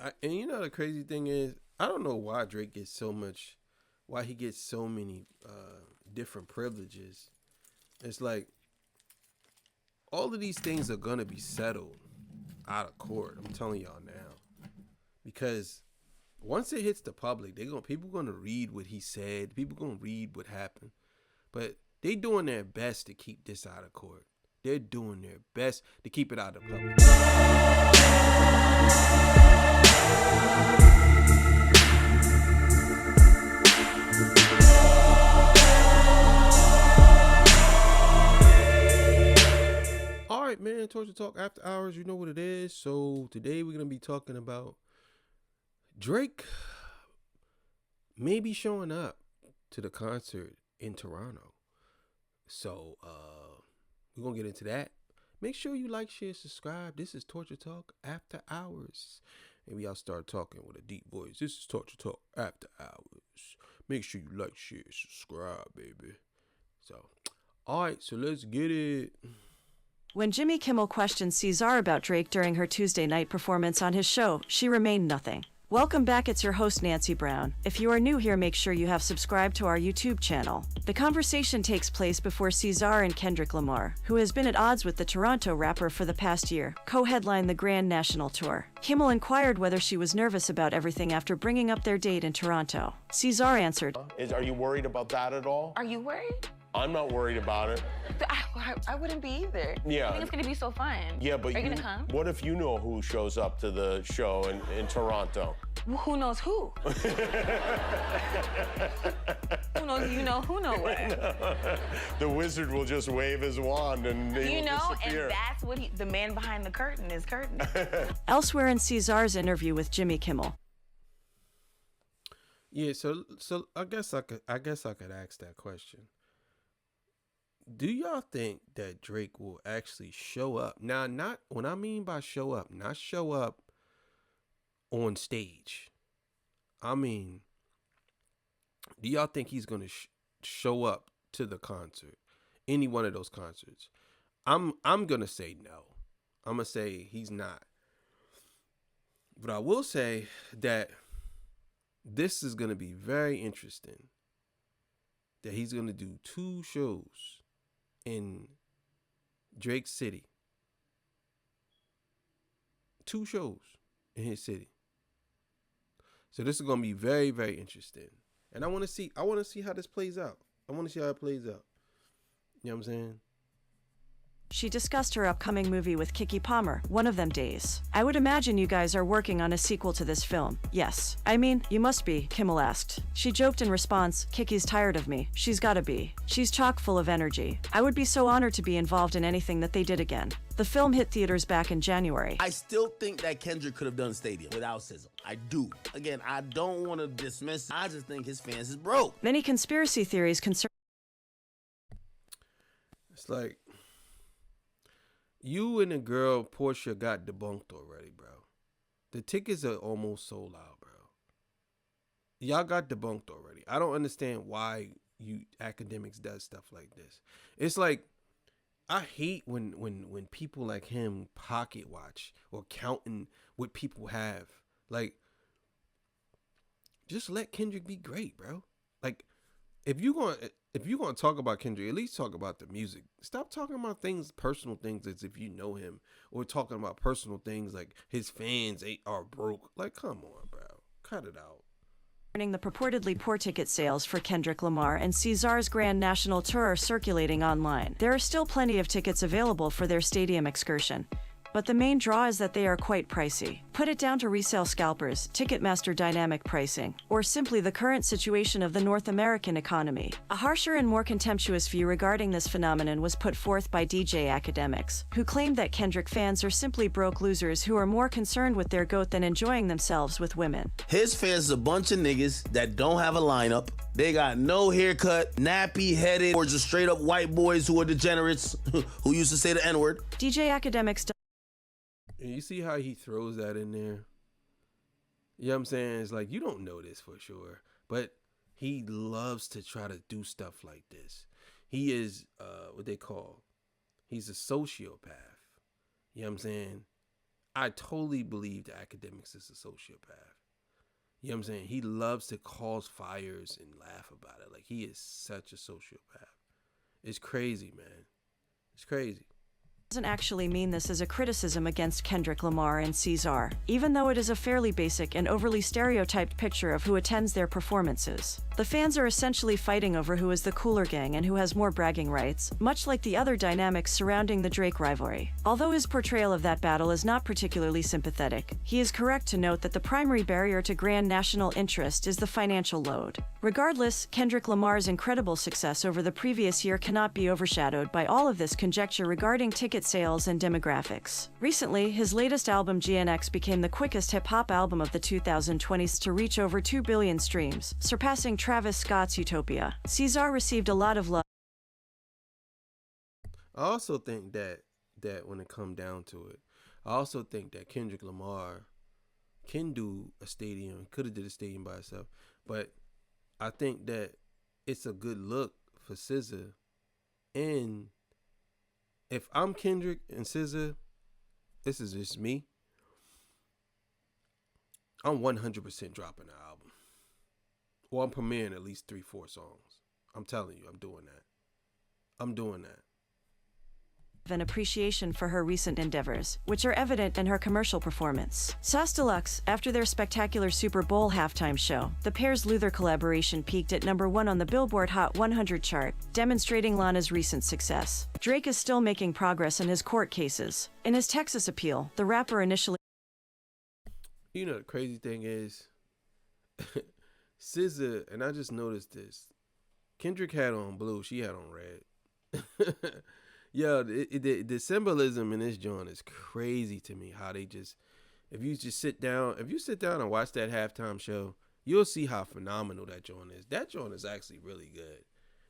And you know the crazy thing is, I don't know why Drake gets so much, why he gets so many different privileges. It's like all of these things are gonna be settled out of court. I'm telling y'all now, because once it hits the public, people gonna read what he said. People gonna read what happened, but they doing their best to keep this out of court. They're doing their best to keep it out of public. All right, man. Torture Talk After Hours. You know what it is. So today we're gonna be talking about Drake maybe showing up to the concert in Toronto. So we're gonna get into that. Make sure you like, share, subscribe. This is Torture Talk After Hours. Maybe I'll start talking with a deep voice. This is Torture Talk After Hours. Make sure you like, share, subscribe, baby. So, all right, so let's get it. When Jimmy Kimmel questioned Cesar about Drake during her Tuesday night performance on his show, she remained nothing. Welcome back, it's your host Nancy Brown. If you are new here, make sure you have subscribed to our YouTube channel. The conversation takes place before Cesar and Kendrick Lamar, who has been at odds with the Toronto rapper for the past year, co-headlined the Grand National Tour. Kimmel inquired whether she was nervous about everything after bringing up their date in Toronto. Cesar answered, Are you worried about that at all? Are you worried? I'm not worried about it. I wouldn't be either. Yeah. I think it's gonna be so fun. Yeah, but are you gonna come? What if you know who shows up to the show in Toronto? Well, who knows who? Who knows you know who know what? The wizard will just wave his wand and he will disappear. And that's what the man behind the curtain is curtain. Elsewhere in Cesar's interview with Jimmy Kimmel. Yeah, so I guess I could ask that question. Do y'all think that Drake will actually show up? Now, not when I mean by show up, not show up on stage. I mean, do y'all think he's gonna show up to the concert, any one of those concerts? I'm gonna say no. I'm gonna say he's not. But I will say that this is gonna be very interesting. That he's gonna do 2 shows in Drake City. 2 shows in his city. So this is gonna be very, very interesting. And I wanna see how this plays out. I wanna see how it plays out. You know what I'm saying? She discussed her upcoming movie with Keke Palmer, One of Them Days. I would imagine you guys are working on a sequel to this film. Yes. I mean, you must be, Kimmel asked. She joked in response, Keke's tired of me. She's gotta be. She's chock full of energy. I would be so honored to be involved in anything that they did again. The film hit theaters back in January. I still think that Kendrick could have done Stadium without SZA. I do. Again, I don't want to dismiss it. I just think his fans is broke. Many conspiracy theories concern. It's like, you and the girl Portia got debunked already, bro. The tickets are almost sold out, bro. Y'all got debunked already. I don't understand why you Akademiks does stuff like this. It's like, I hate when people like him pocket watch or counting what people have. Like, just let Kendrick be great, bro. Like, if you're gonna talk about Kendrick, at least talk about the music. Stop talking about personal things as if you know him, or talking about personal things like his fans are broke. Like, come on, bro, cut it out. The purportedly poor ticket sales for Kendrick Lamar and Cesar's Grand National Tour are circulating online. There are still plenty of tickets available for their stadium excursion, but the main draw is that they are quite pricey. Put it down to resale scalpers, Ticketmaster dynamic pricing, or simply the current situation of the North American economy. A harsher and more contemptuous view regarding this phenomenon was put forth by DJ Akademiks, who claimed that Kendrick fans are simply broke losers who are more concerned with their GOAT than enjoying themselves with women. His fans is a bunch of niggas that don't have a lineup. They got no haircut, nappy-headed, or just straight-up white boys who are degenerates, who used to say the N-word. DJ Akademiks. And you see how he throws that in there? You know what I'm saying? It's like, you don't know this for sure, but he loves to try to do stuff like this. He is what they call, he's a sociopath. You know what I'm saying? I totally believe that Akademiks is a sociopath. You know what I'm saying? He loves to cause fires and laugh about it. Like, he is such a sociopath. It's crazy, man. It's crazy. Doesn't actually mean this as a criticism against Kendrick Lamar and Caesar, even though it is a fairly basic and overly stereotyped picture of who attends their performances. The fans are essentially fighting over who is the cooler gang and who has more bragging rights, much like the other dynamics surrounding the Drake rivalry. Although his portrayal of that battle is not particularly sympathetic, he is correct to note that the primary barrier to grand national interest is the financial load. Regardless, Kendrick Lamar's incredible success over the previous year cannot be overshadowed by all of this conjecture regarding ticket sales and demographics. Recently, his latest album GNX became the quickest hip-hop album of the 2020s to reach over 2 billion streams, surpassing Travis Scott's Utopia. Caesar received a lot of love. I also think that when it come down to it, I also think that Kendrick Lamar can do a stadium, could have did a stadium by itself, but I think that it's a good look for SZA. And if I'm Kendrick and SZA, this is just me, I'm 100% dropping the album. Or I'm premiering at least 3-4 songs. I'm telling you, I'm doing that. I'm doing that. An appreciation for her recent endeavors, which are evident in her commercial performance. Sauce Deluxe, after their spectacular Super Bowl halftime show, the pair's Luther collaboration peaked at #1 on the Billboard Hot 100 chart, demonstrating Lana's recent success. Drake is still making progress in his court cases. In his Texas appeal, the rapper initially... You know, the crazy thing is, SZA, and I just noticed this, Kendrick had on blue, she had on red. Yo, the symbolism in this joint is crazy to me. How they just, if you sit down and watch that halftime show, you'll see how phenomenal that joint is. That joint is actually really good.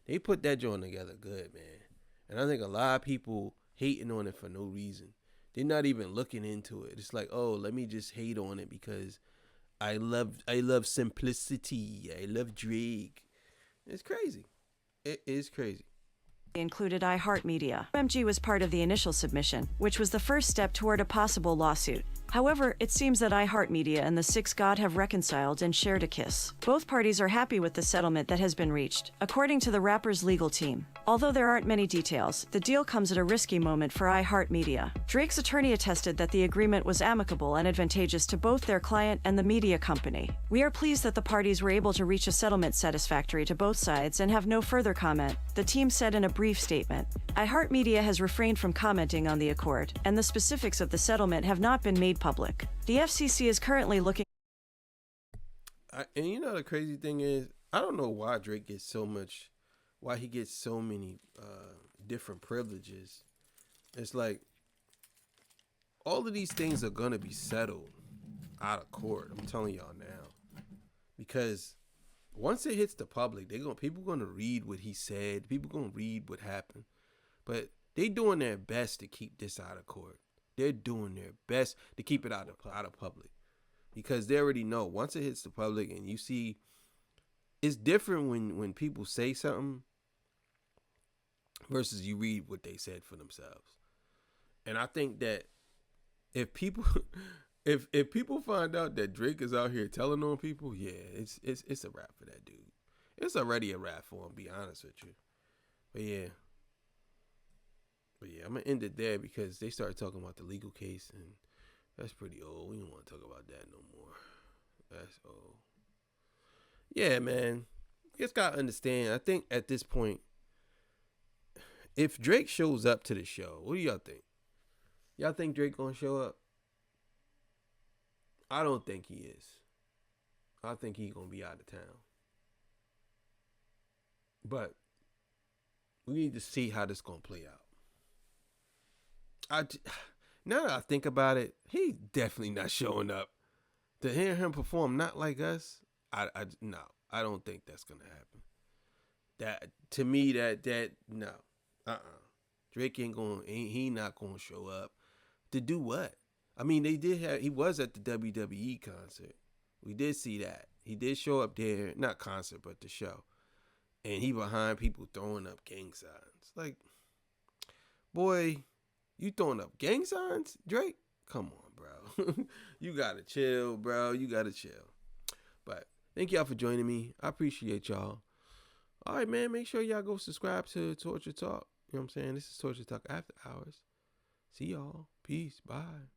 They put that joint together good, man. And I think a lot of people hating on it for no reason. They're not even looking into it. It's like, oh, let me just hate on it because I love simplicity. I love Drake. It's crazy. It is crazy. Included iHeartMedia. OMG was part of the initial submission, which was the first step toward a possible lawsuit. However, it seems that iHeartMedia and the Six God have reconciled and shared a kiss. Both parties are happy with the settlement that has been reached, according to the rapper's legal team. Although there aren't many details, the deal comes at a risky moment for iHeartMedia. Drake's attorney attested that the agreement was amicable and advantageous to both their client and the media company. We are pleased that the parties were able to reach a settlement satisfactory to both sides and have no further comment, the team said in a brief statement. iHeartMedia has refrained from commenting on the accord, and the specifics of the settlement have not been made public. The FCC is currently looking... And you know the crazy thing is, I don't know why Drake gets so many different privileges. It's like, all of these things are going to be settled out of court. I'm telling y'all now. Because once it hits the public, people going to read what he said. People going to read what happened. But they doing their best to keep this out of court. They're doing their best to keep it out of public. Because they already know once it hits the public and you see, it's different when people say something versus you read what they said for themselves. And I think that if people if people find out that Drake is out here telling on people, yeah, it's a wrap for that dude. It's already a wrap for him, be honest with you. But yeah, I'm gonna end it there because they started talking about the legal case, and that's pretty old. We don't want to talk about that no more. That's old. Yeah, man. You just gotta understand. I think at this point, if Drake shows up to the show, what do y'all think? Y'all think Drake gonna show up? I don't think he is. I think he's gonna be out of town. But we need to see how this gonna play out. Now that I think about it, he's definitely not showing up. To hear him perform not like us, no, I don't think that's gonna happen. That to me, no, Drake he not gonna show up to do what? I mean, he was at the WWE concert. We did see that. He did show up there, not concert, but the show, and he behind people throwing up gang signs. Like, boy, you throwing up gang signs, Drake? Come on, bro. You gotta chill, bro. You gotta chill. But thank y'all for joining me. I appreciate y'all. All right, man. Make sure y'all go subscribe to Torture Talk. You know what I'm saying? This is Torture Talk After Hours. See y'all. Peace. Bye.